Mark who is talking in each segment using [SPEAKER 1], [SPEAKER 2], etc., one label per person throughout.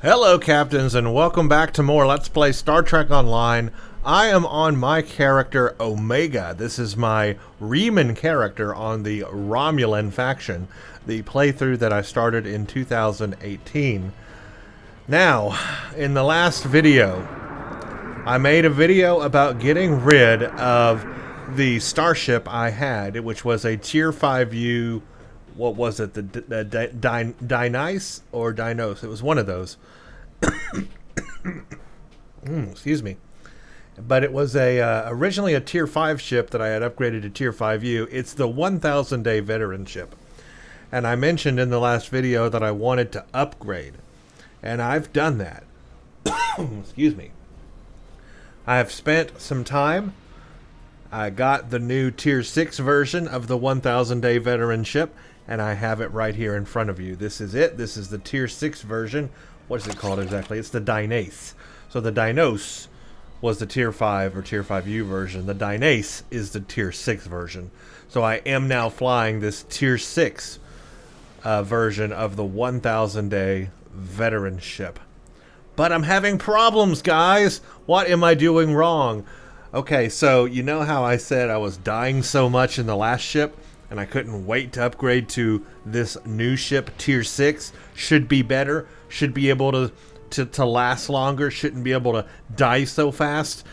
[SPEAKER 1] Hello, Captains, and welcome back to more Let's Play Star Trek Online. I am on my character, Omega. This is my Reman character on the Romulan Faction, the playthrough that I started in 2018. Now, in the last video, I made a video about getting rid of the starship I had, which was a Tier 5U. What was it? The Dinaes or Dinaes? It was one of those. Excuse me. But it was originally a Tier 5 ship that I had upgraded to Tier 5U. It's the 1,000 day veteran ship. And I mentioned in the last video that I wanted to upgrade. And I've done that. Excuse me. I have spent some time. I got the new Tier 6 version of the 1,000 day veteran ship. And I have it right here in front of you. This is it. This is the Tier 6 version. What is it called exactly? It's the Dinaes. So the Dinaes was the Tier 5 or Tier 5U version. The Dinaes is the Tier 6 version. So I am now flying this Tier 6 version of the 1,000 day veteran ship. But I'm having problems, guys. What am I doing wrong? Okay, so you know how I said I was dying so much in the last ship? And I couldn't wait to upgrade to this new ship, Tier 6. Should be better. Should be able to last longer. Shouldn't be able to die so fast.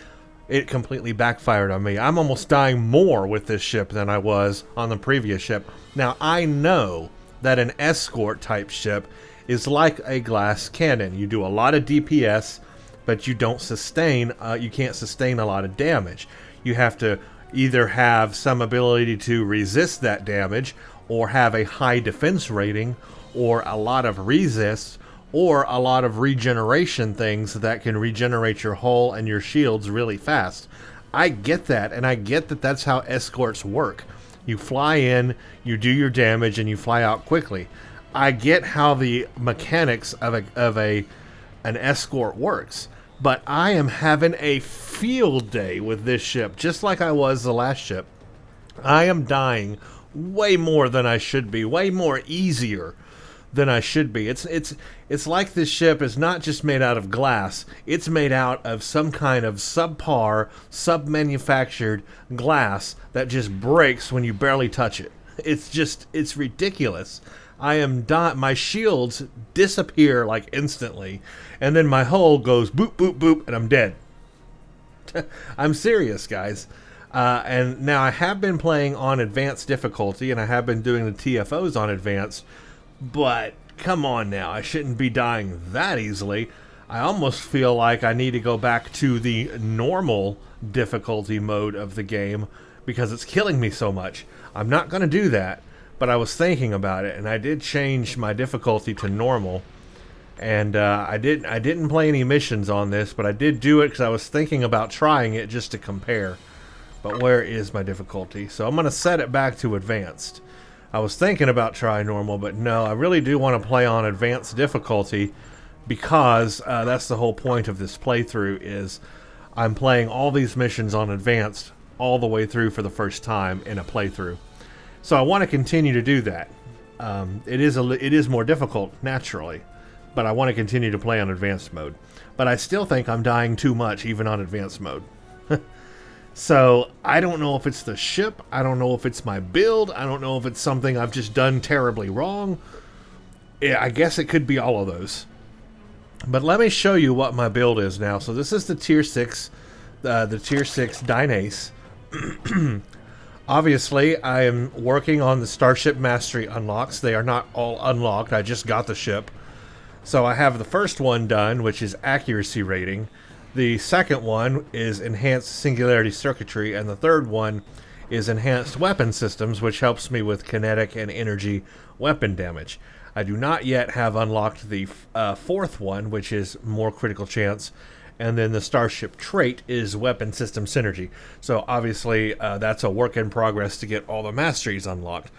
[SPEAKER 1] It completely backfired on me. I'm almost dying more with this ship than I was on the previous ship. Now, I know that an escort type ship is like a glass cannon. You do a lot of DPS, but you don't sustain, you can't sustain a lot of damage. You have to either have some ability to resist that damage, or have a high defense rating, or a lot of resist, or a lot of regeneration things that can regenerate your hull and your shields really fast. I get that, and I get that that's how escorts work. You fly in, you do your damage, and you fly out quickly. I get how the mechanics of an escort works. But I am having a field day with this ship, just like I was the last ship. I am dying way more than I should be, way more easier than I should be. It's like this ship is not just made out of glass. It's made out of some kind of subpar, sub-manufactured glass that just breaks when you barely touch it. It's ridiculous. I am dying. My shields disappear like instantly, and then my hull goes boop, boop, boop, and I'm dead. I'm serious, guys. And now I have been playing on advanced difficulty, and I have been doing the TFOs on advanced, but come on now, I shouldn't be dying that easily. I almost feel like I need to go back to the normal difficulty mode of the game because it's killing me so much. I'm not going to do that. But I was thinking about it, and I did change my difficulty to normal. And I didn't play any missions on this, but I did do it because I was thinking about trying it just to compare. But where is my difficulty? So I'm going to set it back to advanced. I was thinking about trying normal, but no, I really do want to play on advanced difficulty because that's the whole point of this playthrough is I'm playing all these missions on advanced all the way through for the first time in a playthrough. So I want to continue to do that. It is more difficult, naturally, but I want to continue to play on advanced mode. But I still think I'm dying too much, even on advanced mode. So I don't know if it's the ship, I don't know if it's my build, I don't know if it's something I've just done terribly wrong. Yeah, I guess it could be all of those. But let me show you what my build is now. So this is the Tier 6, the Tier 6 Dinaes. Obviously, I am working on the Starship Mastery unlocks. They are not all unlocked. I just got the ship. So I have the first one done, which is accuracy rating. The second one is enhanced singularity circuitry. And the third one is enhanced weapon systems, which helps me with kinetic and energy weapon damage. I do not yet have unlocked the fourth one, which is more critical chance. And then the Starship trait is weapon system synergy. So obviously that's a work in progress to get all the masteries unlocked.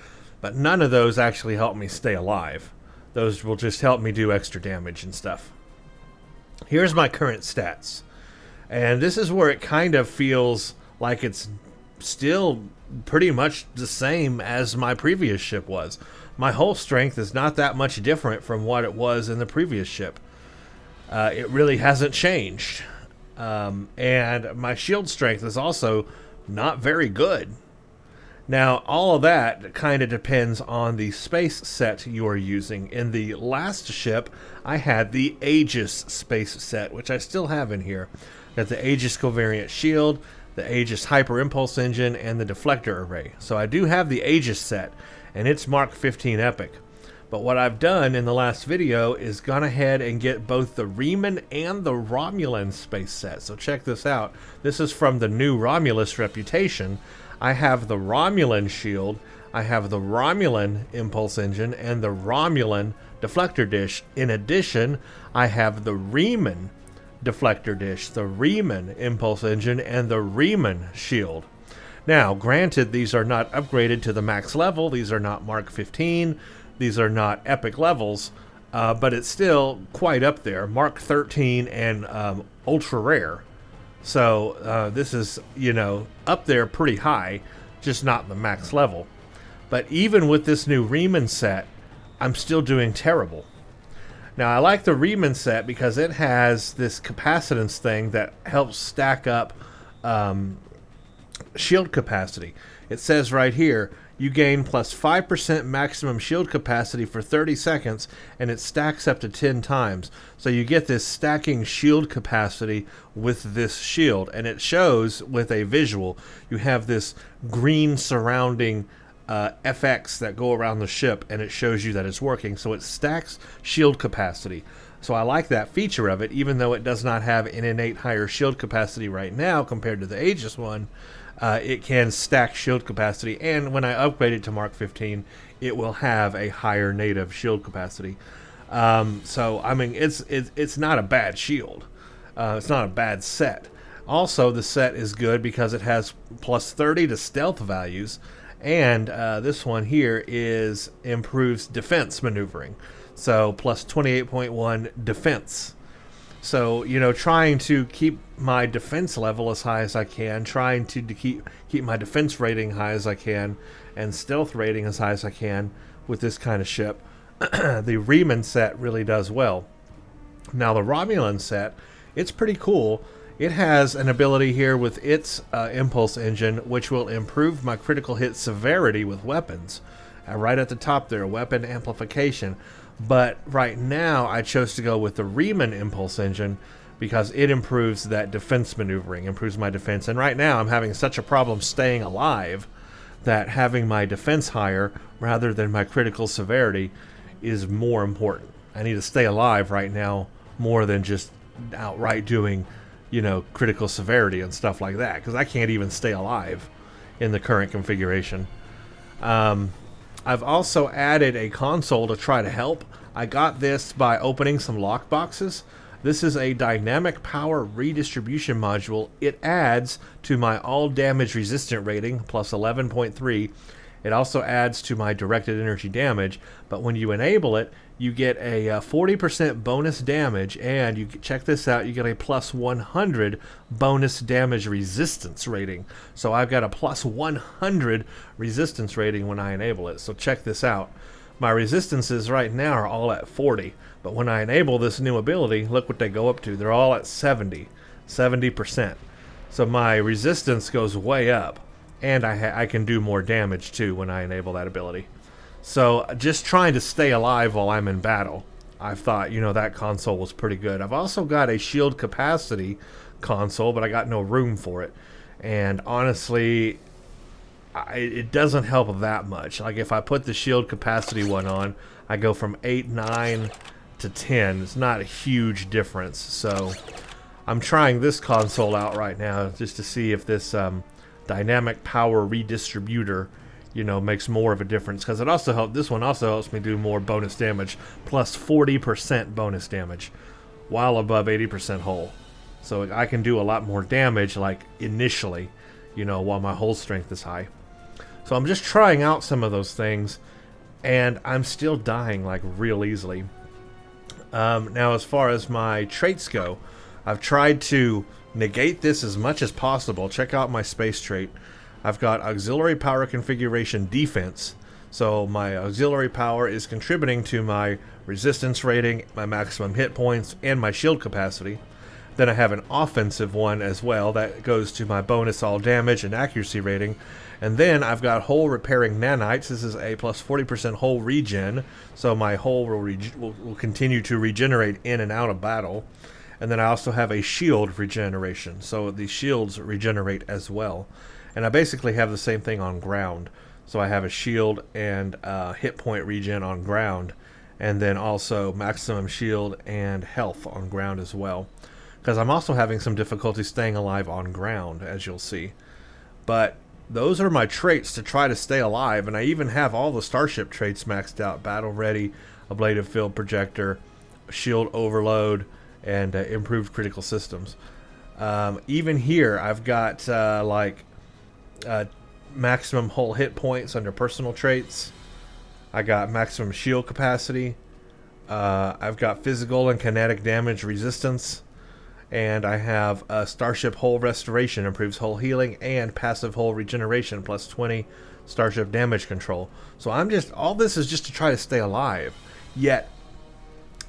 [SPEAKER 1] But none of those actually help me stay alive. Those will just help me do extra damage and stuff. Here's my current stats. And this is where it kind of feels like it's still pretty much the same as my previous ship was. My hull strength is not that much different from what it was in the previous ship. it really hasn't changed. And my shield strength is also not very good. Now, all of that kind of depends on the space set you are using. In the last ship, I had the Aegis space set, which I still have in here. Got the Aegis covariant shield, the Aegis hyper impulse engine, and the deflector array. So I do have the Aegis set, and it's Mark 15 Epic. But what I've done in the last video is gone ahead and get both the Reman and the Romulan space set. So check this out. This is from the new Romulus reputation. I have the Romulan shield, I have the Romulan impulse engine, and the Romulan deflector dish. In addition, I have the Reman deflector dish, the Reman impulse engine, and the Reman shield. Now, granted, these are not upgraded to the max level. These are not Mark 15. These are not epic levels, but it's still quite up there. Mark 13 and ultra rare. So this is, you know, up there pretty high, just not the max level. But even with this new Reman set, I'm still doing terrible. Now, I like the Reman set because it has this capacitance thing that helps stack up shield capacity. It says right here, you gain plus 5% maximum shield capacity for 30 seconds, and it stacks up to 10 times. So you get this stacking shield capacity with this shield, and it shows with a visual. You have this green surrounding FX that go around the ship, and it shows you that it's working. So it stacks shield capacity. So I like that feature of it, even though it does not have an innate higher shield capacity right now compared to the Aegis one. It can stack shield capacity, and when I upgrade it to Mark 15, it will have a higher native shield capacity. So I mean, it's not a bad shield. It's not a bad set. Also, the set is good because it has plus 30 to stealth values, and this one here is improves defense maneuvering. So plus 28.1 defense. So, you know, trying to keep my defense level as high as I can, trying to keep my defense rating high as I can, and stealth rating as high as I can with this kind of ship. The Reman set really does well. Now, the Romulan set, it's pretty cool. It has an ability here with its impulse engine, which will improve my critical hit severity with weapons. Right at the top there, weapon amplification. But right now, I chose to go with the Reman impulse engine because it improves that defense maneuvering, improves my defense. And right now, I'm having such a problem staying alive that having my defense higher rather than my critical severity is more important. I need to stay alive right now more than just outright doing, you know, critical severity and stuff like that, because I can't even stay alive in the current configuration. I've also added a console to try to help. I got this by opening some lock boxes. This is a dynamic power redistribution module. It adds to my all damage resistant rating, plus 11.3. It also adds to my directed energy damage, but when you enable it, you get a 40% bonus damage, and you check this out, you get a plus 100 bonus damage resistance rating. So I've got a plus 100 resistance rating when I enable it. So check this out. My resistances right now are all at 40, but when I enable this new ability, look what they go up to. They're all at 70%. So my resistance goes way up, and I can do more damage too when I enable that ability. So just trying to stay alive while I'm in battle, I thought, you know, that console was pretty good. I've also got a shield capacity console, but I got no room for it. And honestly, it doesn't help that much. Like if I put the shield capacity one on, I go from 8, 9 to 10. It's not a huge difference. So I'm trying this console out right now just to see if this dynamic power redistributor, you know, makes more of a difference, because it also helps. This one also helps me do more bonus damage, plus 40% bonus damage, while above 80% hull. So I can do a lot more damage, like initially, you know, while my hull strength is high. So I'm just trying out some of those things, and I'm still dying like real easily. Now, as far as my traits go, I've tried to negate this as much as possible. Check out my space trait. I've got auxiliary power configuration defense. So my auxiliary power is contributing to my resistance rating, my maximum hit points, and my shield capacity. Then I have an offensive one as well that goes to my bonus all damage and accuracy rating. And then I've got hull repairing nanites. This is a plus 40% hull regen, so my hull will continue to regenerate in and out of battle. And then I also have a shield regeneration, so the shields regenerate as well. And I basically have the same thing on ground. So I have a shield and hit point regen on ground, and then also maximum shield and health on ground as well. Because I'm also having some difficulty staying alive on ground, as you'll see. But those are my traits to try to stay alive, and I even have all the starship traits maxed out. Battle ready, ablative field projector, shield overload, and improved critical systems. Even here, I've got maximum hull hit points under personal traits. I got maximum shield capacity. I've got physical and kinetic damage resistance. And I have Starship Hull Restoration, improves hull healing, and passive hull regeneration, plus 20 Starship damage control. So all this is just to try to stay alive. Yet,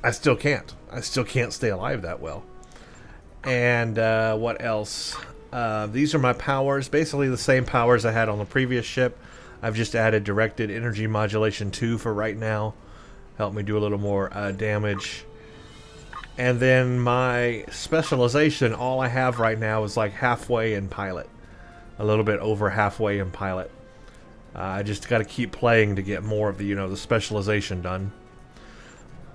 [SPEAKER 1] I still can't. I still can't stay alive that well. And what else? These are my powers, basically the same powers I had on the previous ship. I've just added Directed Energy Modulation 2 for right now. Help me do a little more damage. And then my specialization, all I have right now is like halfway in pilot. A little bit over halfway in pilot. I just got to keep playing to get more of the, the specialization done.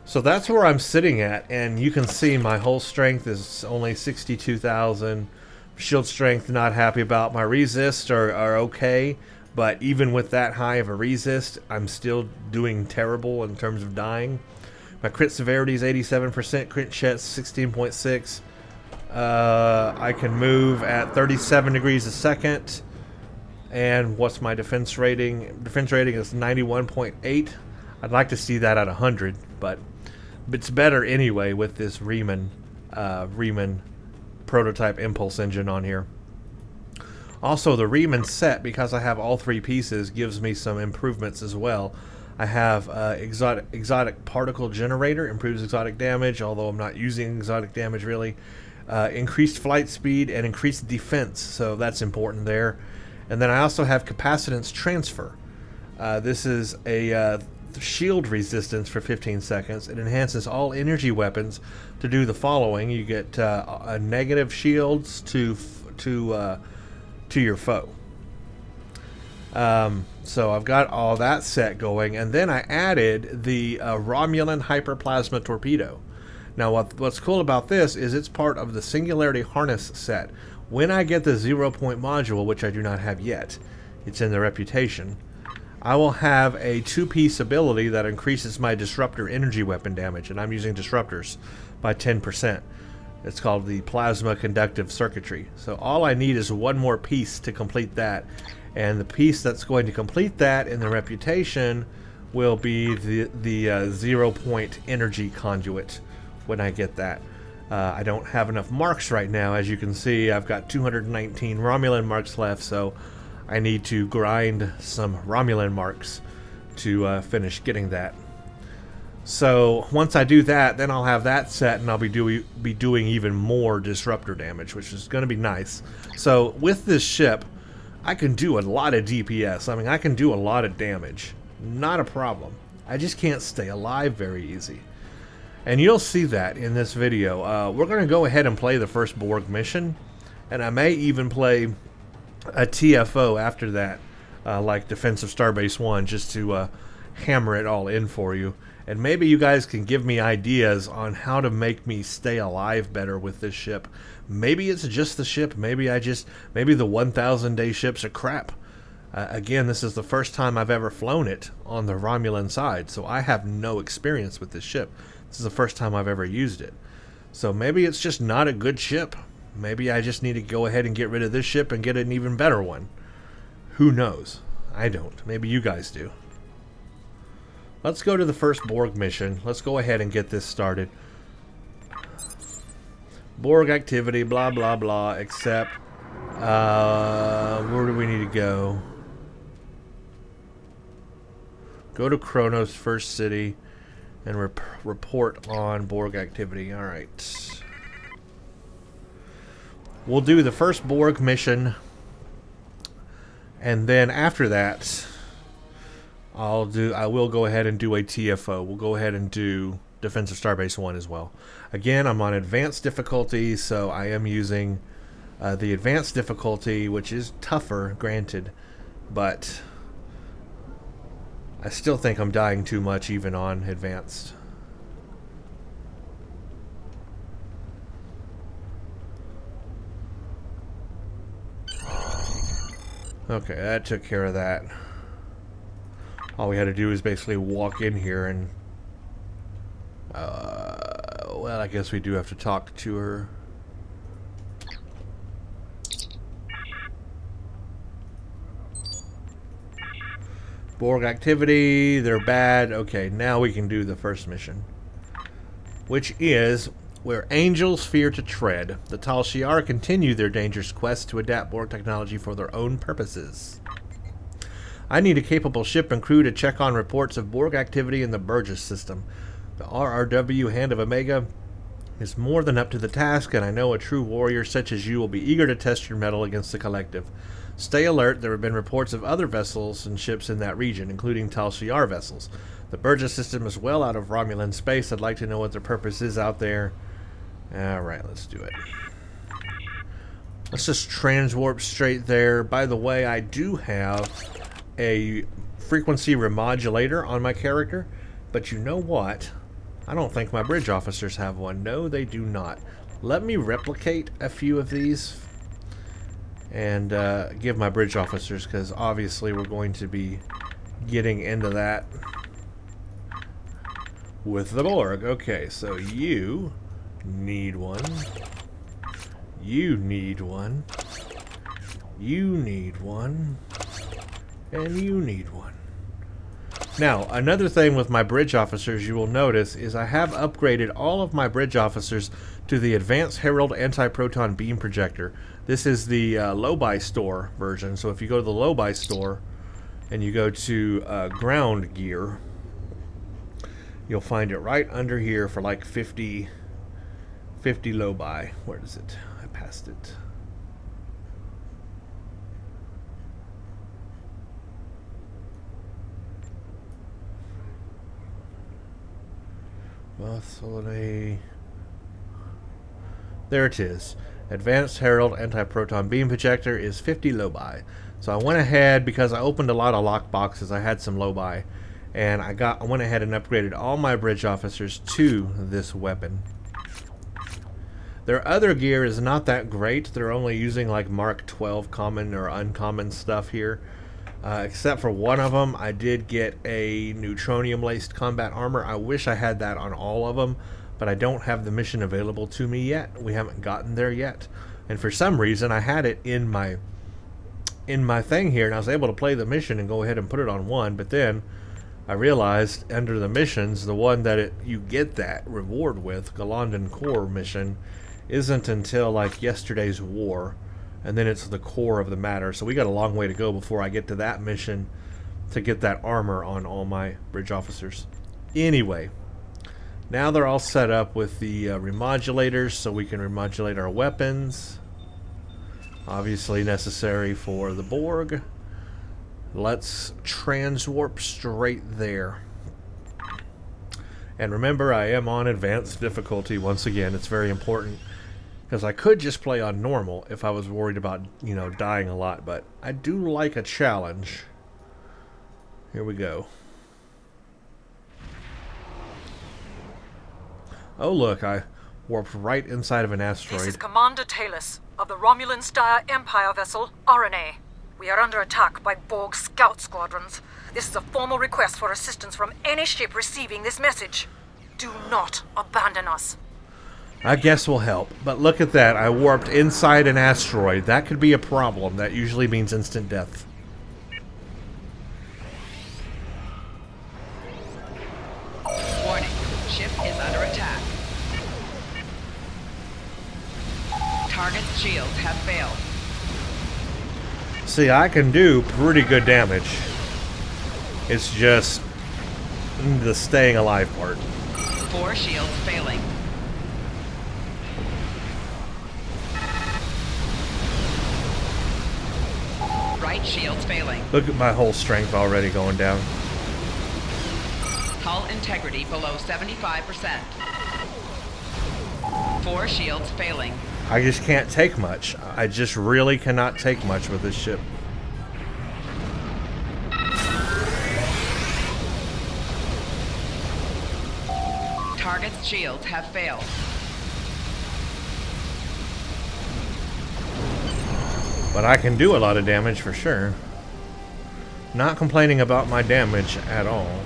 [SPEAKER 1] So that's where I'm sitting at, and you can see my hull strength is only 62,000. Shield strength, not happy about. My resist are okay, but even with that high of a resist, I'm still doing terrible in terms of dying. My crit severity is 87%, crit chest 16.6. I can move at 37 degrees a second. And what's my defense rating? Defense rating is 91.8. I'd like to see that at 100, but it's better anyway with this Riemann prototype impulse engine on here. Also, the Riemann set, because I have all three pieces, gives me some improvements as well. I have exotic particle generator, improves exotic damage, although I'm not using exotic damage really. Increased flight speed and increased defense, so that's important there. And then I also have capacitance transfer. This is a shield resistance for 15 seconds. It enhances all energy weapons to do the following. You get a negative shields to your foe. So I've got all that set going, and then I added the Romulan Hyperplasma Torpedo. Now what's cool about this is it's part of the Singularity Harness set. When I get the 0-point module, which I do not have yet, it's in the reputation, I will have a 2-piece ability that increases my disruptor energy weapon damage, and I'm using disruptors by 10%. It's called the Plasma Conductive Circuitry. So all I need is one more piece to complete that. And the piece that's going to complete that in the reputation will be the 0-point energy conduit when I get that. I don't have enough marks right now. As you can see, I've got 219 Romulan marks left, so I need to grind some Romulan marks to finish getting that. So once I do that, then I'll have that set, and I'll be doing even more disruptor damage, which is going to be nice. So with this ship, I can do a lot of DPS. I mean, I can do a lot of damage. Not a problem. I just can't stay alive very easy. And you'll see that in this video. We're going to go ahead and play the first Borg mission, and I may even play a TFO after that, like Defensive Starbase 1, just to hammer it all in for you. And maybe you guys can give me ideas on how to make me stay alive better with this ship. Maybe it's just the ship. Maybe the 1,000 day ships are crap. Again, this is the first time I've ever flown it on the Romulan side, so I have no experience with this ship. This is the first time I've ever used it. So maybe it's just not a good ship. Maybe I just need to go ahead and get rid of this ship and get an even better one. Who knows? I don't. Maybe you guys do. Let's go to the first Borg mission. Let's go ahead and get this started. Borg activity, blah, blah, blah, except... where do we need to go? Go to Kronos, first city, and report on Borg activity. Alright. We'll do the first Borg mission, and then after that, I will go ahead and do a TFO. We'll go ahead and do Defensive Starbase 1 as well. Again, I'm on advanced difficulty, so I am using the advanced difficulty, which is tougher, granted, but I still think I'm dying too much even on advanced. Okay, that took care of that. All we had to do is basically walk in here and well, I guess we do have to talk to her. Borg activity, they're bad. Okay, now we can do the first mission, which is where angels fear to tread. The Tal Shiar continue their dangerous quest to adapt Borg technology for their own purposes. I need a capable ship and crew to check on reports of Borg activity in the Burgess system. The RRW Hand of Omega is more than up to the task, and I know a true warrior such as you will be eager to test your mettle against the Collective. Stay alert. There have been reports of other vessels and ships in that region, including Tal Shiar vessels. The Burgess system is well out of Romulan space. I'd like to know what their purpose is out there. Alright, let's do it. Let's just transwarp straight there. By the way, I do have a frequency remodulator on my character, but you know what? I don't think my bridge officers have one. No, they do not. Let me replicate a few of these and give my bridge officers, because obviously we're going to be getting into that with the Borg. Okay, so you need one. You need one. You need one. And you need one. Now, another thing with my bridge officers you will notice is I have upgraded all of my bridge officers to the Advanced Herald Anti-Proton Beam Projector. This is the low-buy store version, so if you go to the low-buy store and you go to ground gear, you'll find it right under here for like 50 low-buy. Where is it? I passed it. Facility. There it is. Advanced Herald Anti-Proton Beam Projector is 50 low-buy. So I went ahead, because I opened a lot of lock boxes, I had some low-buy, and I went ahead and upgraded all my bridge officers to this weapon. Their other gear is not that great. They're only using like Mark 12 common or uncommon stuff here. Except for one of them, I did get a neutronium-laced combat armor. I wish I had that on all of them, but I don't have the mission available to me yet. We haven't gotten there yet. And for some reason, I had it in my thing here, and I was able to play the mission and go ahead and put it on one, but then I realized under the missions, the one that you get that reward with, Galandan Core mission, isn't until like yesterday's war. And then it's the core of the matter. So we got a long way to go before I get to that mission to get that armor on all my bridge officers. Anyway, now they're all set up with the remodulators, so we can remodulate our weapons. Obviously necessary for the Borg. Let's transwarp straight there. And remember, I am on advanced difficulty once again. It's very important, because I could just play on normal if I was worried about, you know, dying a lot, but I do like a challenge. Here we go. Oh look, I warped right inside of an asteroid.
[SPEAKER 2] This is Commander Talus of the Romulan Style Empire vessel RNA. We are under attack by Borg scout squadrons. This is a formal request for assistance from any ship receiving this message. Do not abandon us.
[SPEAKER 1] I guess we'll help. But look at that. I warped inside an asteroid. That could be a problem. That usually means instant death.
[SPEAKER 3] Warning. Ship is under attack. Target's shields have failed.
[SPEAKER 1] See, I can do pretty good damage. It's just the staying alive part.
[SPEAKER 3] 4 shields failing. Right shield's failing.
[SPEAKER 1] Look at my whole strength already going down.
[SPEAKER 3] Hull integrity below 75%. 4 shields failing.
[SPEAKER 1] I just can't take much. I just really cannot take much with this ship.
[SPEAKER 3] Target's shields have failed.
[SPEAKER 1] But I can do a lot of damage for sure. Not complaining about my damage at all.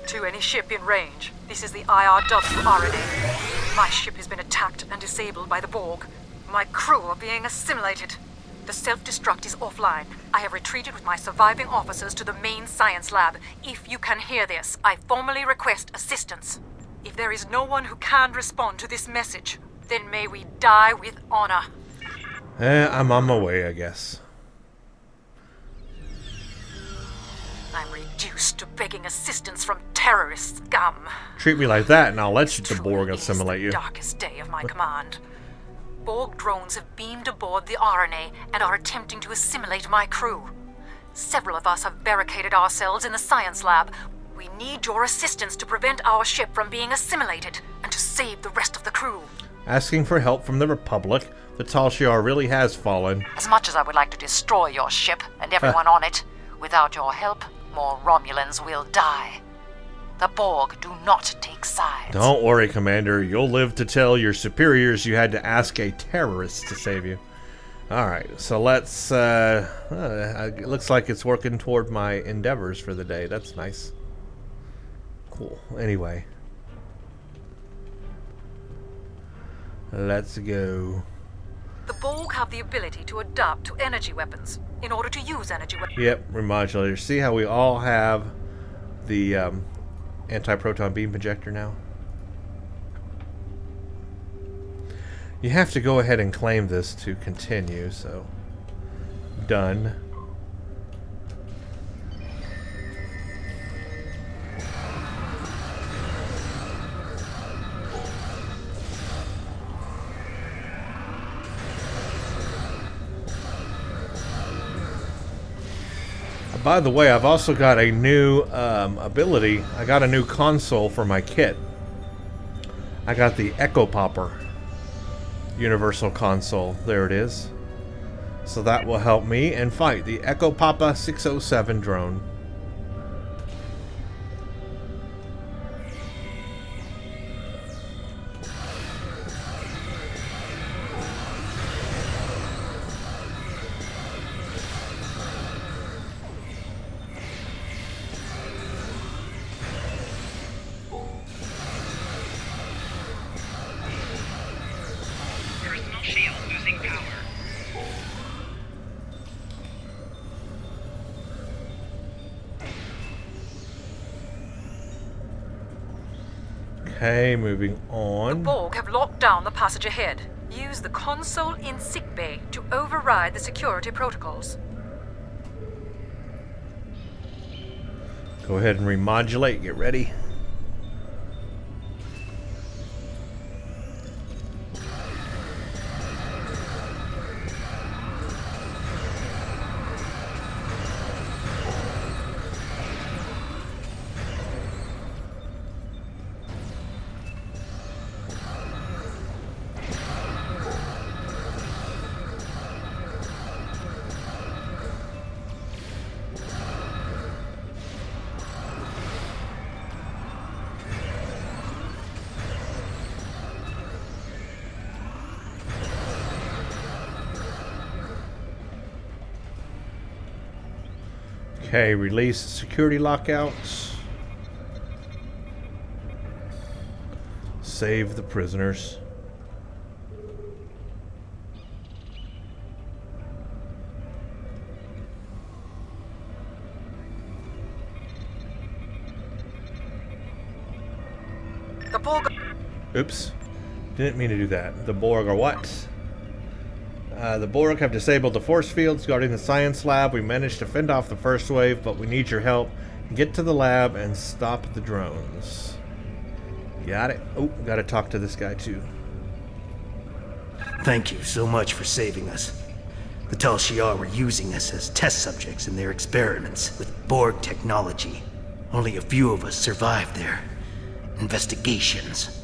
[SPEAKER 2] To any ship in range, this is the IRW RNA. My ship has been attacked and disabled by the Borg. My crew are being assimilated. The self-destruct is offline. I have retreated with my surviving officers to the main science lab. If you can hear this, I formally request assistance. If there is no one who can respond to this message, then may we die with honor.
[SPEAKER 1] I'm on my way, I guess.
[SPEAKER 2] I'm reduced to begging assistance from terrorist scum.
[SPEAKER 1] Treat me like that and I'll let the
[SPEAKER 2] Truly,
[SPEAKER 1] Borg
[SPEAKER 2] it is
[SPEAKER 1] assimilate you.
[SPEAKER 2] the darkest day of my command. Borg drones have beamed aboard the RNA and are attempting to assimilate my crew. Several of us have barricaded ourselves in the science lab. We need your assistance to prevent our ship from being assimilated and to save the rest of the crew.
[SPEAKER 1] Asking for help from the Republic, the Tal Shiar really has fallen.
[SPEAKER 2] As much as I would like to destroy your ship and everyone on it, without your help, more Romulans will die. The Borg do not take sides.
[SPEAKER 1] Don't worry, Commander. You'll live to tell your superiors you had to ask a terrorist to save you. Alright, so let's... it looks like it's working toward my endeavors for the day. That's nice. Cool. Anyway. Let's go.
[SPEAKER 2] The Borg have the ability to adapt to energy weapons in order to use energy weapons.
[SPEAKER 1] Yep, remodulator. See how we all have the anti-proton beam projector now? You have to go ahead and claim this to continue, so done. By the way, I've also got a new ability. I got a new console for my kit. I got the Echo Popper Universal Console. There it is. So that will help me and fight the Echo Papa 607 drone.
[SPEAKER 3] Shield losing power.
[SPEAKER 1] Okay, moving
[SPEAKER 2] The
[SPEAKER 1] on.
[SPEAKER 2] Borg have locked down the passage ahead. Use the console in sickbay to override the security protocols.
[SPEAKER 1] Go ahead and remodulate. Get ready. Okay, release security lockouts. Save the prisoners.
[SPEAKER 2] The Borg...
[SPEAKER 1] Oops. Didn't mean to do that. The Borg are what? The Borg have disabled the force fields guarding the science lab. We managed to fend off the first wave, but we need your help. Get to the lab and stop the drones. Got it. Oh, gotta talk to this guy too.
[SPEAKER 4] Thank you so much for saving us. The Tal Shiar were using us as test subjects in their experiments with Borg technology. Only a few of us survived their investigations.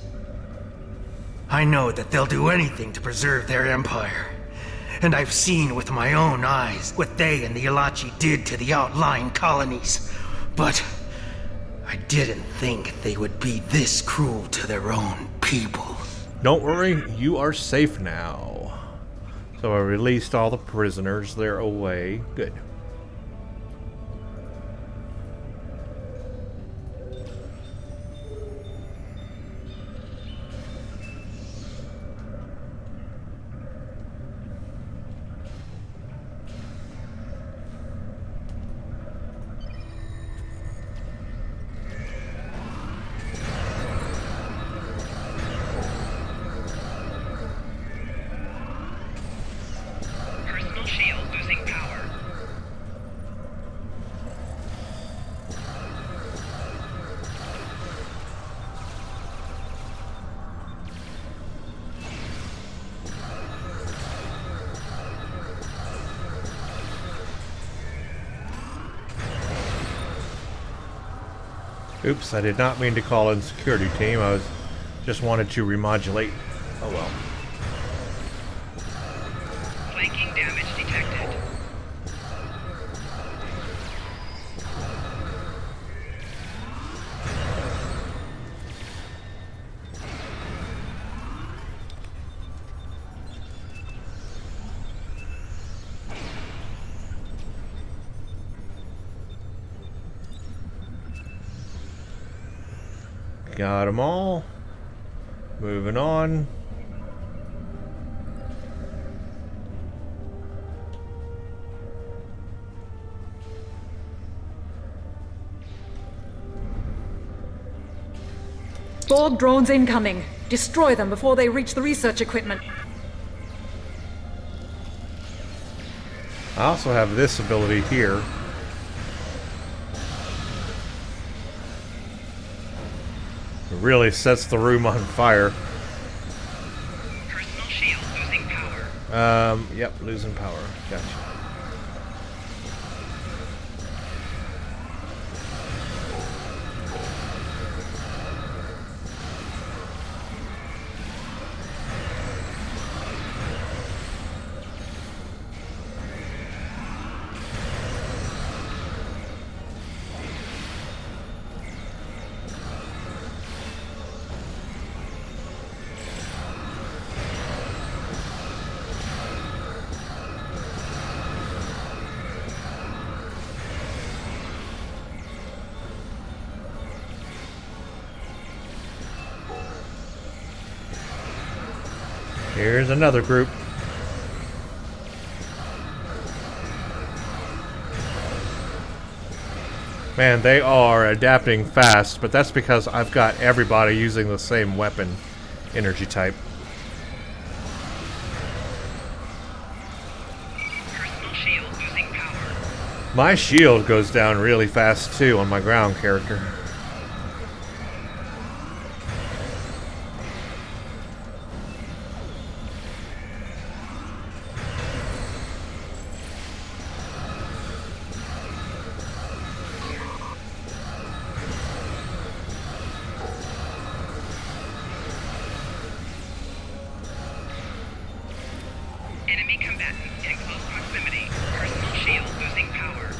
[SPEAKER 4] I know that they'll do anything to preserve their empire. And I've seen with my own eyes what they and the Ilachi did to the outlying colonies. But I didn't think they would be this cruel to their own people.
[SPEAKER 1] Don't worry, you are safe now. So I released all the prisoners. They're away. Good.
[SPEAKER 3] Shield losing power.
[SPEAKER 1] Oops, I did not mean to call in security team. I just wanted to remodulate. Oh well.
[SPEAKER 3] Flanking damage detected.
[SPEAKER 1] Got them all. Moving on.
[SPEAKER 2] Borg drones incoming. Destroy them before they reach the research equipment.
[SPEAKER 1] I also have this ability here. It really sets the room on fire.
[SPEAKER 3] Personal shield losing power.
[SPEAKER 1] Yep, losing power. Gotcha. Here's another group. Man, they are adapting fast, but that's because I've got everybody using the same weapon energy type.
[SPEAKER 3] Personal shield losing power.
[SPEAKER 1] My shield goes down really fast too on my ground character.
[SPEAKER 3] Enemy combatants in close proximity. Personal shield losing power.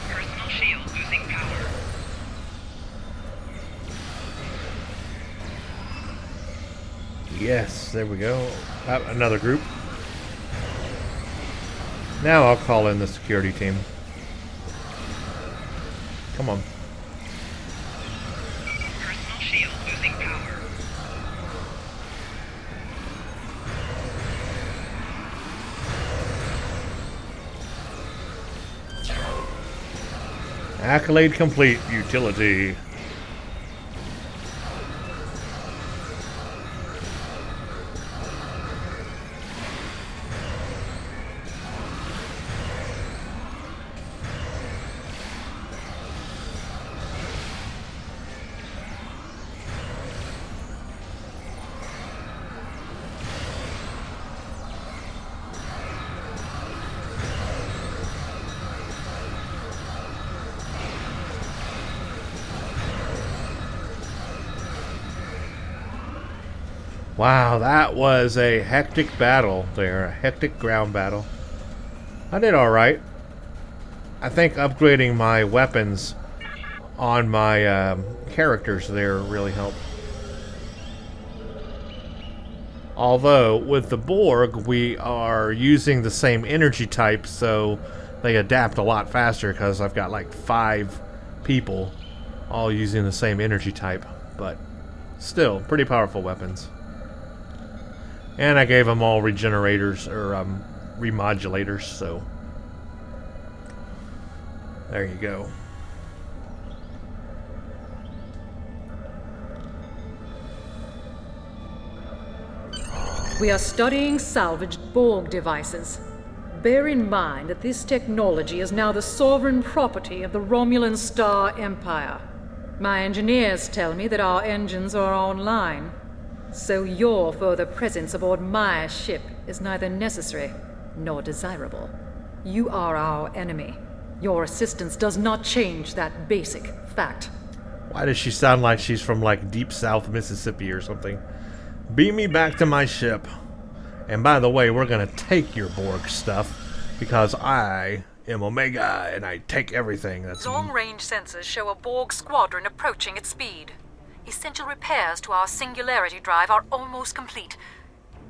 [SPEAKER 3] Personal shield losing power.
[SPEAKER 1] Yes, there we go. Another group. Now I'll call in the security team. Come on.
[SPEAKER 3] Personal shield losing power.
[SPEAKER 1] Accolade complete. Utility. Wow, that was a hectic battle there. A hectic ground battle. I did alright. I think upgrading my weapons on my characters there really helped. Although, with the Borg, we are using the same energy type, so they adapt a lot faster because I've got like 5 people all using the same energy type. But still, pretty powerful weapons. And I gave them all regenerators, or remodulators, so there you go.
[SPEAKER 2] We are studying salvaged Borg devices. Bear in mind that this technology is now the sovereign property of the Romulan Star Empire. My engineers tell me that our engines are online. So your further presence aboard my ship is neither necessary nor desirable. You are our enemy. Your assistance does not change that basic fact.
[SPEAKER 1] Why does she sound like she's from like deep south Mississippi or something? Beam me back to my ship. And by the way, we're gonna take your Borg stuff because I am Omega and I take everything. That's
[SPEAKER 2] Long-range sensors show a Borg squadron approaching at speed. Essential repairs to our singularity drive are almost complete.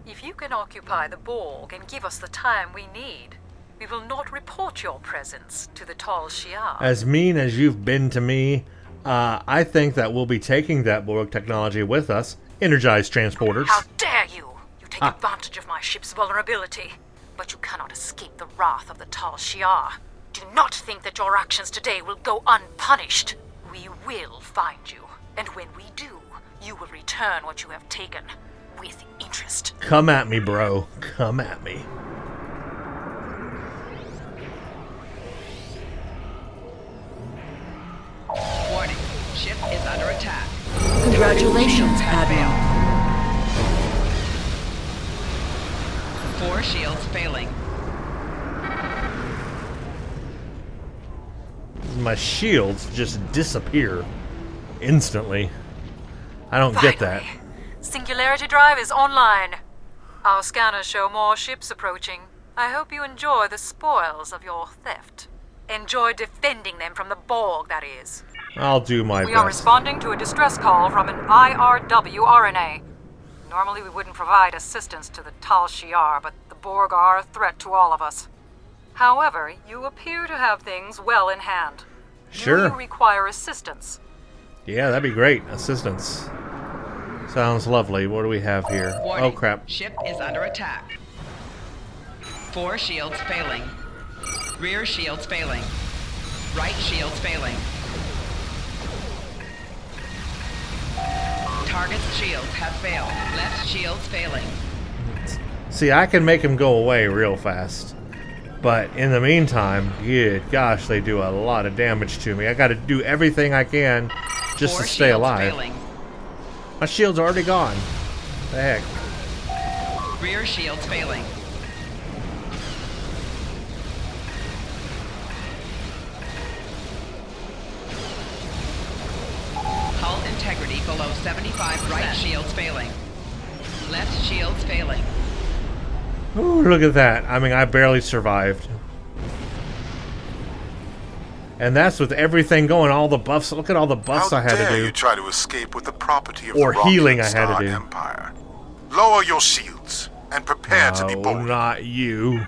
[SPEAKER 2] If you can occupy the Borg and give us the time we need, we will not report your presence to the Tal Shiar.
[SPEAKER 1] As mean as you've been to me, I think that we'll be taking that Borg technology with us. Energized transporters.
[SPEAKER 2] How dare you! You take advantage of my ship's vulnerability. But you cannot escape the wrath of the Tal Shiar. Do not think that your actions today will go unpunished. We will find you. And when we do, you will return what you have taken with interest.
[SPEAKER 1] Come at me, bro. Come at me.
[SPEAKER 3] Warning. Ship is under attack.
[SPEAKER 2] Congratulations, Admiral.
[SPEAKER 3] 4 shields failing.
[SPEAKER 1] My shields just disappear instantly. I don't get that.
[SPEAKER 2] Finally, Singularity drive is online. Our scanners show more ships approaching. I hope you enjoy the spoils of your theft. Enjoy defending them from the Borg, that is.
[SPEAKER 1] I'll do my
[SPEAKER 2] We are
[SPEAKER 1] best.
[SPEAKER 2] responding to a distress call from an IRW RNA. Normally we wouldn't provide assistance to the Tal Shiar, but the Borg are a threat to all of us. However, you appear to have things well in hand. Do
[SPEAKER 1] Sure.
[SPEAKER 2] you require assistance?
[SPEAKER 1] Yeah, that'd be great. Assistance. Sounds lovely. What do we have here?
[SPEAKER 3] Warning.
[SPEAKER 1] Oh, crap.
[SPEAKER 3] Ship is under attack. 4 shields failing. Rear shields failing. Right shields failing. Target's shields have failed. Left shields failing.
[SPEAKER 1] See, I can make them go away real fast. But in the meantime, good gosh, they do a lot of damage to me. I gotta do everything I can just
[SPEAKER 3] 4
[SPEAKER 1] to stay
[SPEAKER 3] shields
[SPEAKER 1] alive.
[SPEAKER 3] failing.
[SPEAKER 1] My shield's already gone. The heck?
[SPEAKER 3] Rear shields failing. Hull integrity below 75%. Right shields failing. Left shields failing.
[SPEAKER 1] Ooh, look at that. I mean, I barely survived. And that's with everything going, all the buffs. Look at all the buffs I had
[SPEAKER 5] How
[SPEAKER 1] to
[SPEAKER 5] dare
[SPEAKER 1] do.
[SPEAKER 5] you try to escape with the property of
[SPEAKER 1] Or
[SPEAKER 5] the
[SPEAKER 1] healing
[SPEAKER 5] Romulan
[SPEAKER 1] I had to
[SPEAKER 5] Star
[SPEAKER 1] do.
[SPEAKER 5] Empire. Lower your shields and prepare to be
[SPEAKER 1] Oh,
[SPEAKER 5] boarded.
[SPEAKER 1] not you.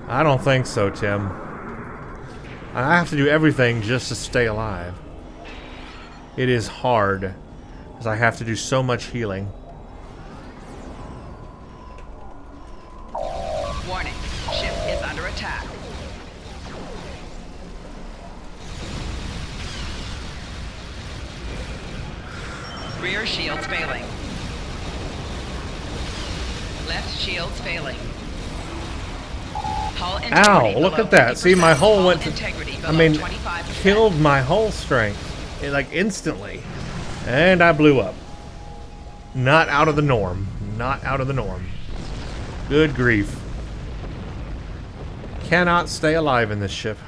[SPEAKER 1] I don't think so, Tim. I have to do everything just to stay alive. It is hard, because I have to do so much healing.
[SPEAKER 3] Warning, ship is under attack. Rear shields failing. Left shields failing. Hull integrity
[SPEAKER 1] Ow, look
[SPEAKER 3] below
[SPEAKER 1] at that. See, my
[SPEAKER 3] 50%.
[SPEAKER 1] hull went to...
[SPEAKER 3] Integrity
[SPEAKER 1] I
[SPEAKER 3] below
[SPEAKER 1] mean,
[SPEAKER 3] 25%.
[SPEAKER 1] killed my hull strength. Like, instantly. And I blew up. Not out of the norm. Not out of the norm. Good grief. Cannot stay alive in this ship.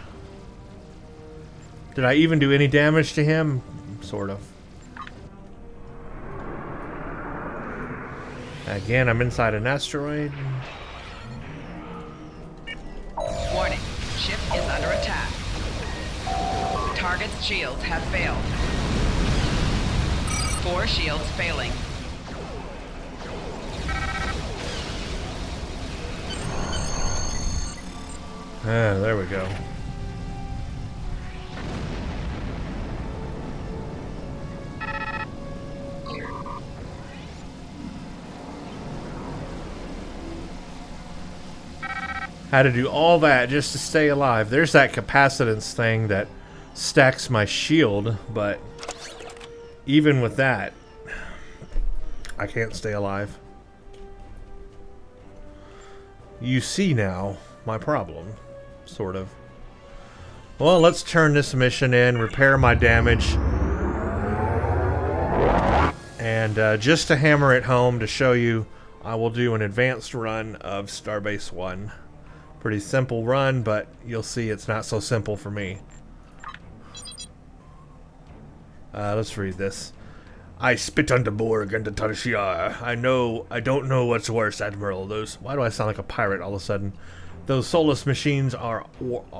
[SPEAKER 1] Did I even do any damage to him? Sort of. Again, I'm inside an asteroid.
[SPEAKER 3] Warning, ship is under attack. Target's shields have failed. 4 shields failing.
[SPEAKER 1] Ah, there we go. Had to do all that just to stay alive. There's that capacitance thing that stacks my shield, but even with that, I can't stay alive. You see now my problem, sort of. Well, let's turn this mission in, repair my damage, and just to hammer it home to show you, I will do an advanced run of Starbase 1. Pretty simple run, but you'll see it's not so simple for me. Let's read this. I spit on the Borg and the Tal Shiar. I don't know what's worse, Admiral. Why do I sound like a pirate all of a sudden? Those soulless machines are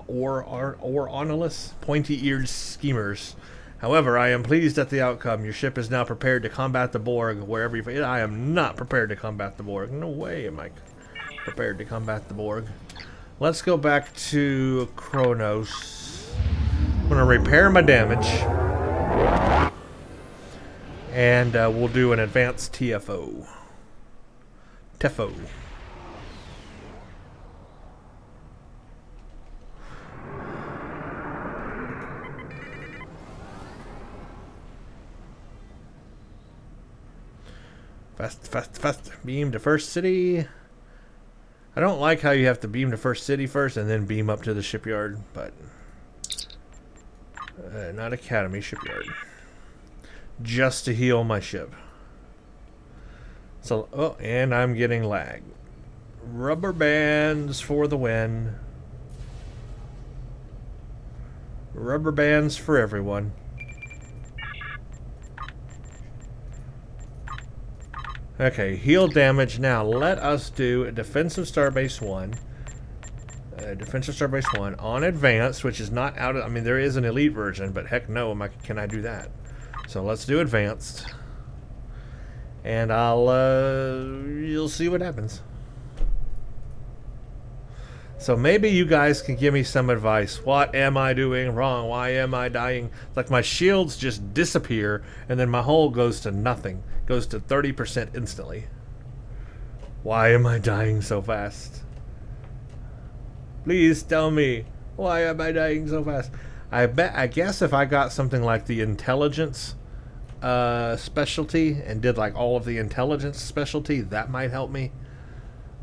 [SPEAKER 1] ornoless, pointy-eared schemers. However, I am pleased at the outcome. Your ship is now prepared to combat the Borg wherever you... I am not prepared to combat the Borg. No way am I prepared to combat the Borg. Let's go back to Kronos. I'm going to repair my damage. And we'll do an advanced TFO. TEFO. Fast. Beam to first city. I don't like how you have to beam to first city first and then beam up to the shipyard, but... not Academy, shipyard. Just to heal my ship. So, oh, and I'm getting lag. Rubber bands for the win. Rubber bands for everyone. Okay, heal damage. Now, let us do a Defensive Starbase 1. Defensive Starbase 1 on Advanced, which is not out of... I mean, there is an Elite version, but heck no, can I do that? So let's do Advanced. And you'll see what happens. So maybe you guys can give me some advice. What am I doing wrong? Why am I dying? Like my shields just disappear, and then my hull goes to nothing. Goes to 30% instantly. Why am I dying so fast? Please tell me. Why am I dying so fast? I guess if I got something like the intelligence specialty and did like all of the intelligence specialty, that might help me.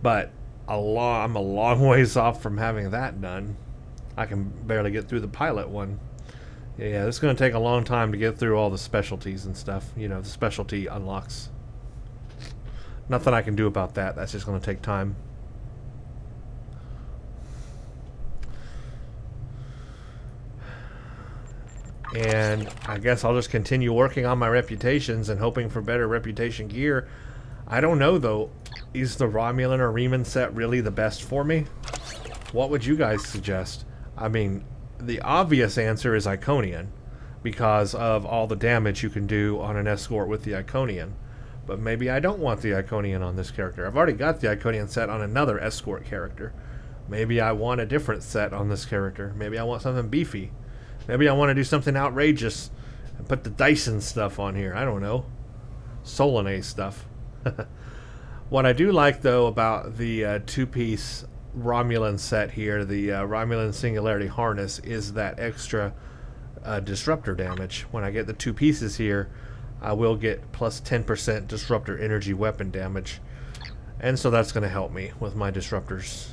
[SPEAKER 1] But I'm a long ways off from having that done. I can barely get through the pilot one. Yeah, it's going to take a long time to get through all the specialties and stuff. You know, the specialty unlocks. Nothing I can do about that. That's just going to take time. And I guess I'll just continue working on my reputations and hoping for better reputation gear. I don't know, though. Is the Romulan or Riemann set really the best for me? What would you guys suggest? I mean, the obvious answer is Iconian, because of all the damage you can do on an escort with the Iconian. But maybe I don't want the Iconian on this character. I've already got the Iconian set on another escort character. Maybe I want a different set on this character. Maybe I want something beefy. Maybe I want to do something outrageous and put the Dyson stuff on here. I don't know. Solanae stuff. What I do like, though, about the two-piece Romulan set here, the Romulan Singularity Harness, is that extra disruptor damage. When I get the two pieces here, I will get plus 10% disruptor energy weapon damage. And so that's going to help me with my disruptors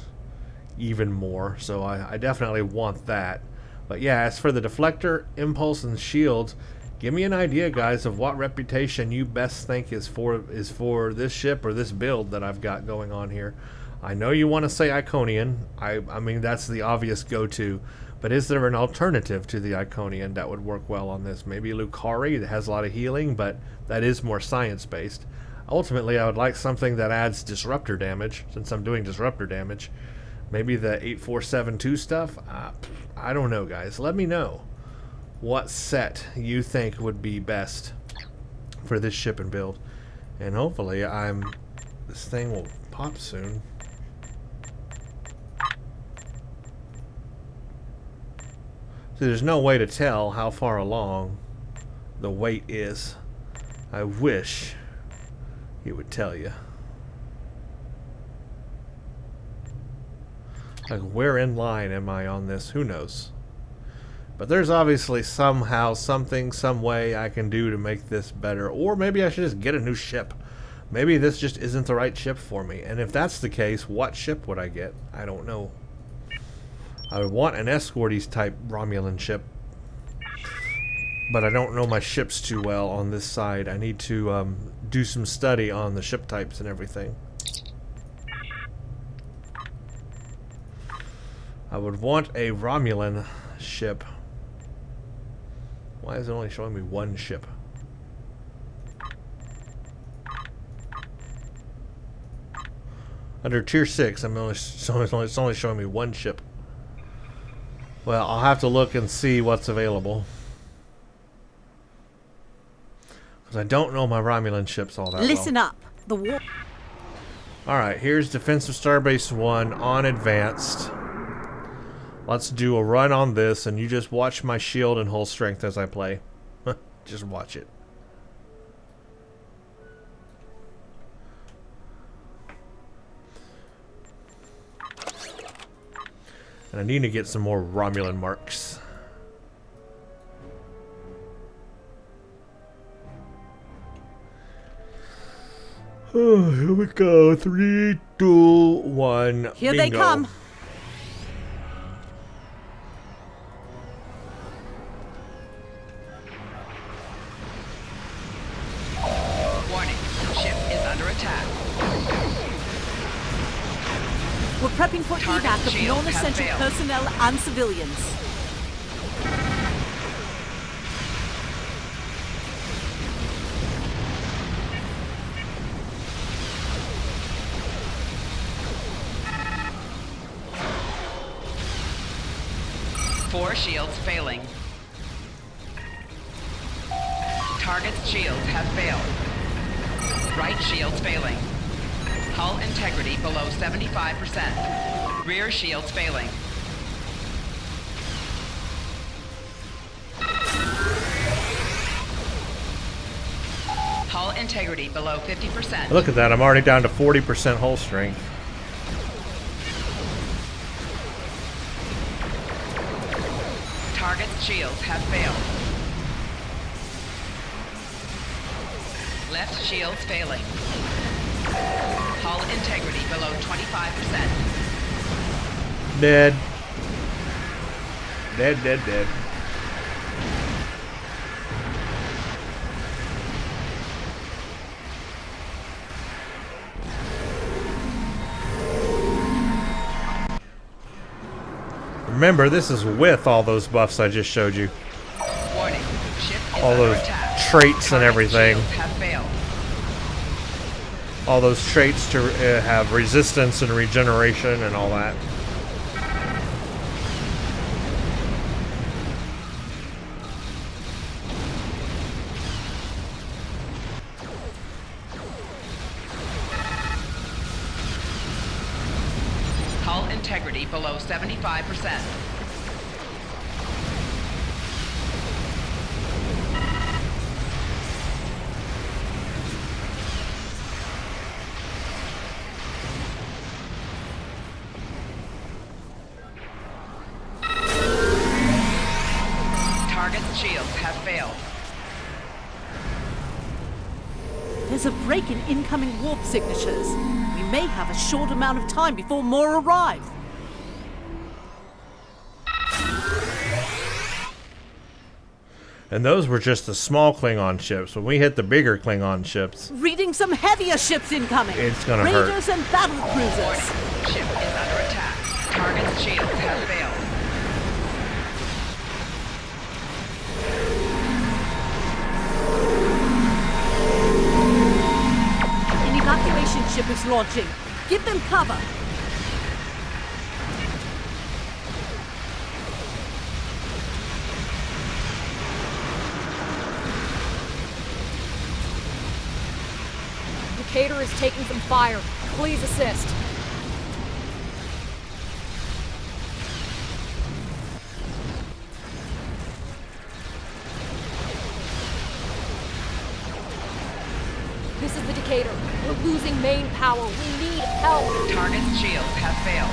[SPEAKER 1] even more. So I definitely want that. But yeah, as for the deflector, impulse, and shields, give me an idea, guys, of what reputation you best think is for this ship or this build that I've got going on here. I know you want to say Iconian. I mean, that's the obvious go-to. But is there an alternative to the Iconian that would work well on this? Maybe Lucari, that has a lot of healing, but that is more science-based. Ultimately, I would like something that adds disruptor damage, since I'm doing disruptor damage. Maybe the 8472 stuff? I don't know, guys. Let me know what set you think would be best for this ship and build. And hopefully this thing will pop soon. So there's no way to tell how far along the wait is. I wish it would tell you. Like, where in line am I on this? Who knows? But there's obviously somehow, something, some way I can do to make this better. Or maybe I should just get a new ship. Maybe this just isn't the right ship for me. And if that's the case, what ship would I get? I don't know. I would want an escorties type Romulan ship. But I don't know my ships too well on this side. I need to do some study on the ship types and everything. I would want a Romulan ship. Why is it only showing me one ship? Under tier 6, it's only showing me one ship. Well, I'll have to look and see what's available. Because I don't know my Romulan ships all that well.
[SPEAKER 6] Listen up. The war.
[SPEAKER 1] Alright, here's Defensive Starbase 1 on Advanced. Let's do a run on this, and you just watch my shield and hull strength as I play. Just watch it. And I need to get some more Romulan marks. Oh, here we go. 3, 2, 1.
[SPEAKER 6] Here
[SPEAKER 1] bingo.
[SPEAKER 6] they come.
[SPEAKER 3] Warning, ship is under attack.
[SPEAKER 6] We're prepping for
[SPEAKER 3] Target
[SPEAKER 6] evac of
[SPEAKER 3] shield has
[SPEAKER 6] non-essential
[SPEAKER 3] failed.
[SPEAKER 6] personnel and civilians.
[SPEAKER 3] Four shields failing. Target's shield has failed. Right shield's failing. Hull integrity below 75%. Rear shields failing. Hull integrity below 50%.
[SPEAKER 1] Look at that, I'm already down to 40% hull strength.
[SPEAKER 3] Target's shields have failed. Left shields failing. Hull integrity below 25%.
[SPEAKER 1] Dead. Dead, dead, dead. Remember, this is with all those buffs I just showed you.
[SPEAKER 3] Warning. Ship is
[SPEAKER 1] All
[SPEAKER 3] under
[SPEAKER 1] those
[SPEAKER 3] attack.
[SPEAKER 1] traits and
[SPEAKER 3] Target
[SPEAKER 1] everything.
[SPEAKER 3] shields have failed.
[SPEAKER 1] All those traits to have resistance and regeneration and all that.
[SPEAKER 3] Hull integrity integrity below 75%. Target's shields have failed.
[SPEAKER 6] There's a break in incoming warp signatures. We may have a short amount of time before more arrive.
[SPEAKER 1] And those were just the small Klingon ships. When we hit the bigger Klingon ships,
[SPEAKER 6] Reading some heavier ships incoming.
[SPEAKER 1] It's gonna hurt.
[SPEAKER 6] Raiders and battle cruisers.
[SPEAKER 3] Warning. Ship is under attack. Target's shields have failed.
[SPEAKER 6] An evacuation ship is launching. Give them cover.
[SPEAKER 7] Decatur is taking some fire. Please assist. This is the Decatur. We're losing main power. We need help.
[SPEAKER 3] Target's shields have failed.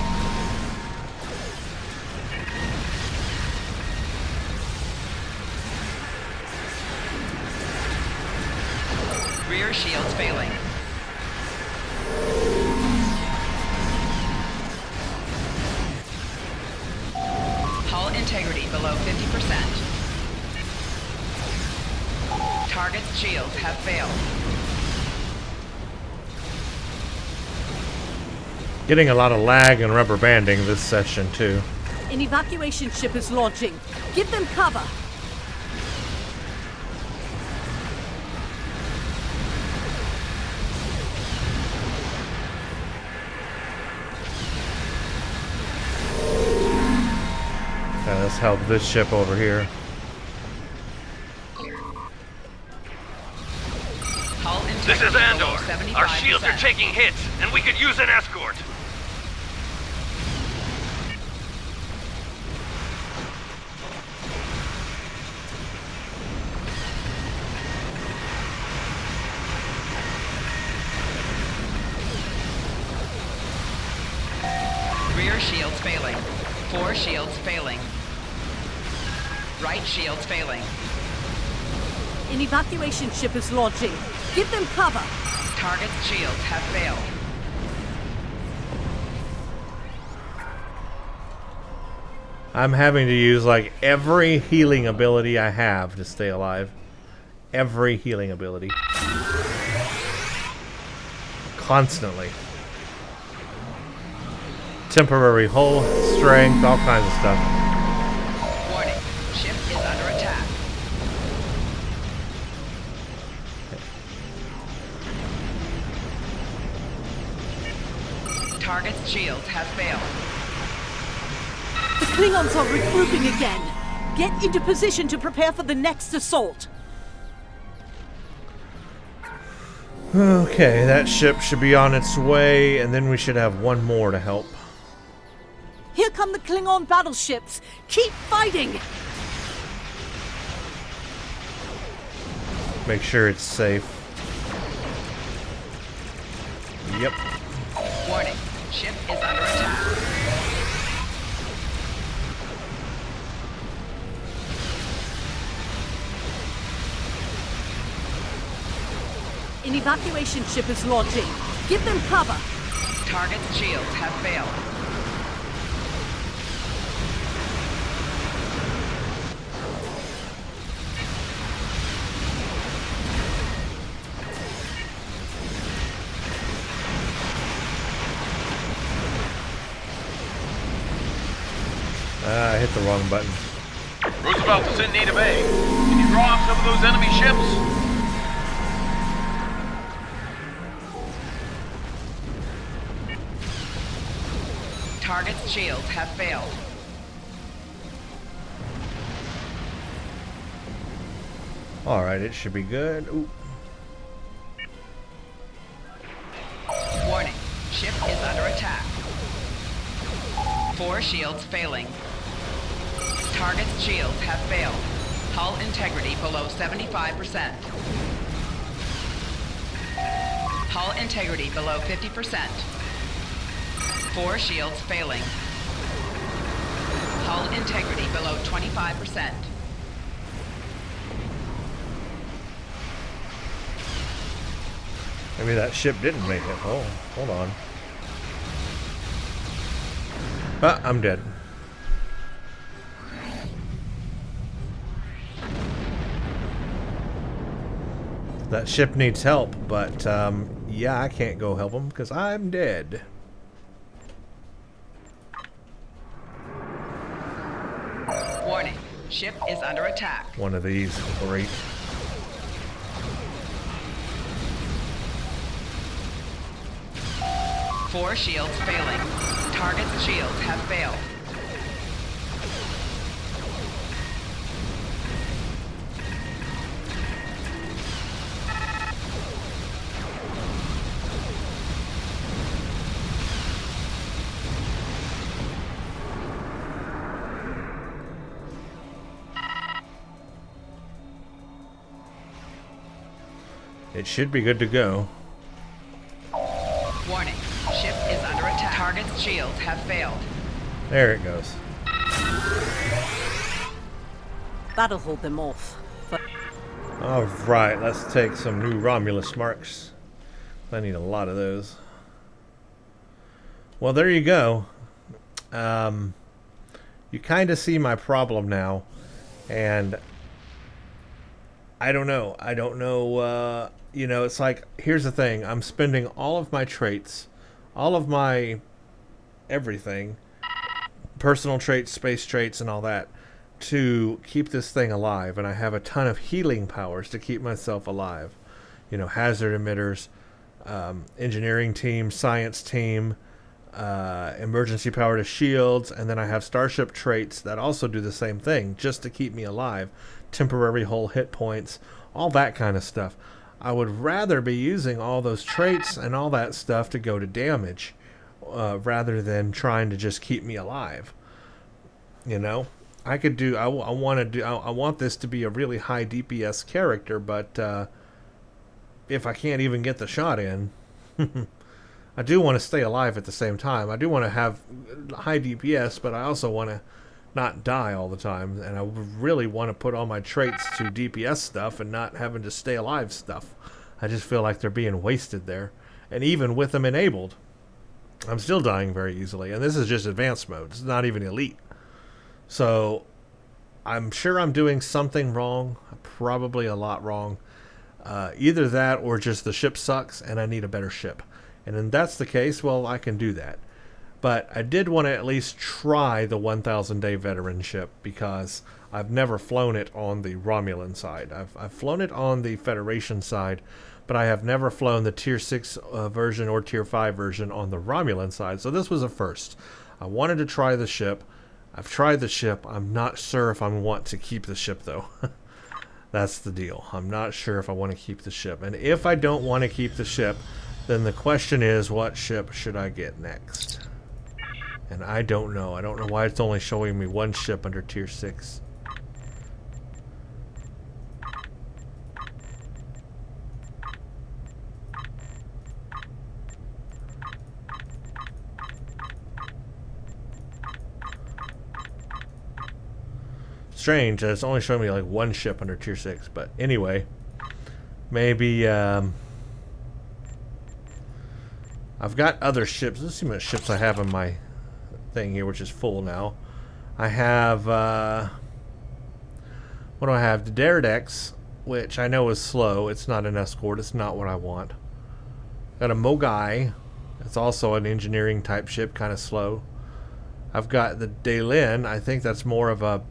[SPEAKER 3] Rear shields failing. Hull integrity below 50%. Target's shields have failed.
[SPEAKER 1] getting a lot of lag and rubber banding this session too.
[SPEAKER 6] An evacuation ship is launching. Give them cover.
[SPEAKER 1] Let's help this ship over here.
[SPEAKER 8] This is Andor. Our shields are taking hits, and we could use an escort.
[SPEAKER 3] Rear shields failing. 4 shields failing. Right shields failing.
[SPEAKER 6] An evacuation ship is launching. Give them cover.
[SPEAKER 3] Target's shields have failed.
[SPEAKER 1] I'm having to use like every healing ability I have to stay alive. Every healing ability. Constantly. Temporary hull strength, all kinds of stuff.
[SPEAKER 3] Warning. Ship is under attack. Target's shields have failed.
[SPEAKER 6] The Klingons are regrouping again. Get into position to prepare for the next assault.
[SPEAKER 1] Okay, that ship should be on its way, and then we should have one more to help.
[SPEAKER 6] Here come the Klingon battleships. Keep fighting.
[SPEAKER 1] Make sure it's safe. Yep.
[SPEAKER 3] Warning. Ship is under attack.
[SPEAKER 6] An evacuation ship is launching. Give them cover.
[SPEAKER 3] Target's shields have failed.
[SPEAKER 1] I hit the wrong button.
[SPEAKER 8] Roosevelt is in need of aid. Can you draw off some of those enemy ships?
[SPEAKER 3] Target's shields have failed.
[SPEAKER 1] Alright, it should be good. Ooh.
[SPEAKER 3] Warning. Ship is under attack. 4 shields failing. Target's shields have failed. Hull integrity below 75%. Hull integrity below 50%. 4 shields failing. Hull integrity below 25%.
[SPEAKER 1] Maybe that ship didn't make it. Oh, hold on. Ah, I'm dead. That ship needs help, but yeah, I can't go help them because I'm dead.
[SPEAKER 3] Warning, ship is under attack.
[SPEAKER 1] One of these, great.
[SPEAKER 3] Four shields failing. Target's shields have failed.
[SPEAKER 1] It should be good to go.
[SPEAKER 3] Warning, ship is under attack. Target's shields have failed.
[SPEAKER 1] There it goes.
[SPEAKER 6] That'll hold them off.
[SPEAKER 1] Alright, let's take some new Romulus marks. I need a lot of those. Well, there you go. You kind of see my problem now. And I don't know. You know, it's like, here's the thing. I'm spending all of my traits, all of my everything, personal traits, space traits, and all that, to keep this thing alive. And I have a ton of healing powers to keep myself alive. You know, hazard emitters, engineering team, science team, emergency power to shields, and then I have starship traits that also do the same thing, just to keep me alive. Temporary hull hit points, all that kind of stuff. I would rather be using all those traits and all that stuff to go to damage, rather than trying to just keep me alive. You know, I could do. I want this to be a really high DPS character, but if I can't even get the shot in, I do want to stay alive at the same time. I do want to have high DPS, but I also want to not die all the time, and I really want to put all my traits to DPS stuff and not having to stay alive stuff. I just feel like they're being wasted there. And even with them enabled, I'm still dying very easily. And this is just advanced mode. It's not even elite. So I'm sure I'm doing something wrong. Probably a lot wrong. Either that or just the ship sucks and I need a better ship. And if that's the case, well, I can do that. But I did want to at least try the 1,000-day veteran ship because I've never flown it on the Romulan side. I've flown it on the Federation side, but I have never flown the Tier 6 version or Tier 5 version on the Romulan side. So this was a first. I wanted to try the ship. I've tried the ship. I'm not sure if I want to keep the ship, though. That's the deal. I'm not sure if I want to keep the ship. And if I don't want to keep the ship, then the question is, what ship should I get next? And I don't know. I don't know why it's only showing me one ship under Tier 6. Strange that it's only showing me like one ship under Tier 6. But anyway, maybe I've got other ships. Let's see what ships I have in my thing here, which is full now. I have what do I have? The Daredex, which I know is slow. It's not an escort. It's not what I want. Got a Mogai. It's also an engineering type ship, kind of slow. I've got the Daelin. I think that's more of a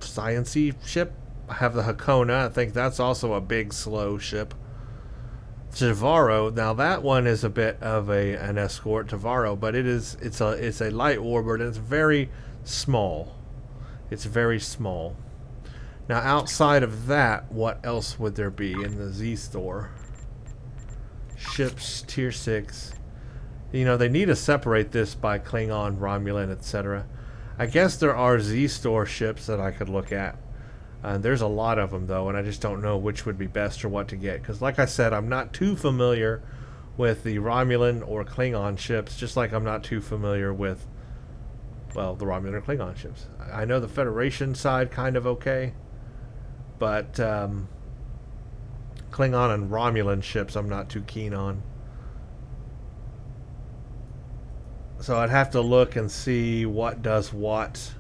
[SPEAKER 1] science-y ship. I have the Hakona. I think that's also a big slow ship. Tavaro, now that one is a bit of an escort, Tavaro, but it's a light warbird and it's very small. It's very small. Now outside of that, what else would there be in the Z store? Ships, Tier 6. You know, they need to separate this by Klingon, Romulan, etc. I guess there are Z-Store ships that I could look at. There's a lot of them, though, and I just don't know which would be best or what to get. Because, like I said, I'm not too familiar with the Romulan or Klingon ships, just like I'm not too familiar with, well, the Romulan or Klingon ships. I know the Federation side kind of okay, but Klingon and Romulan ships I'm not too keen on. So I'd have to look and see what does what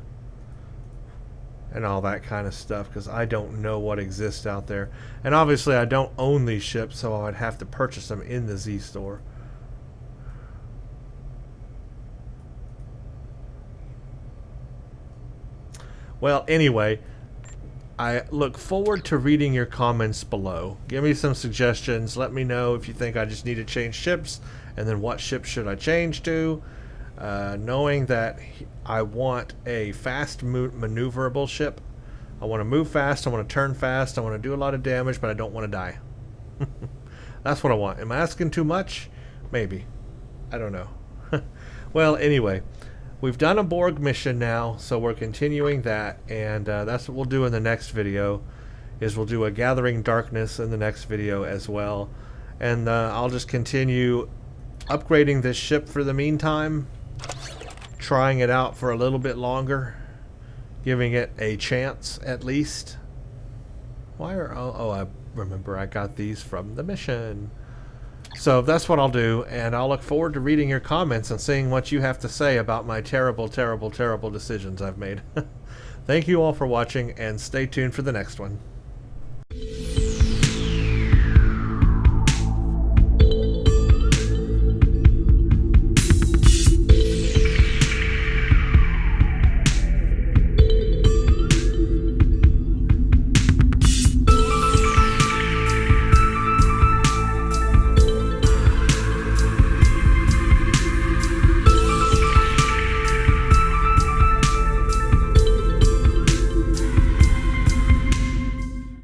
[SPEAKER 1] and all that kind of stuff, because I don't know what exists out there. And obviously I don't own these ships, so I'd have to purchase them in the Z-Store. Well, anyway, I look forward to reading your comments below. Give me some suggestions. Let me know if you think I just need to change ships, and then what ship should I change to. Knowing that I want a fast maneuverable ship. I want to move fast, I want to turn fast, I want to do a lot of damage, but I don't want to die. That's what I want. Am I asking too much? Maybe. I don't know. Well, anyway, we've done a Borg mission now, so we're continuing that, and that's what we'll do in the next video, is we'll do a Gathering Darkness in the next video as well. And I'll just continue upgrading this ship for the meantime, trying it out for a little bit longer, giving it a chance at least. Why are I remember I got these from the mission. So that's what I'll do, and I'll look forward to reading your comments and seeing what you have to say about my terrible, terrible, terrible decisions I've made. Thank you all for watching, and stay tuned for the next one.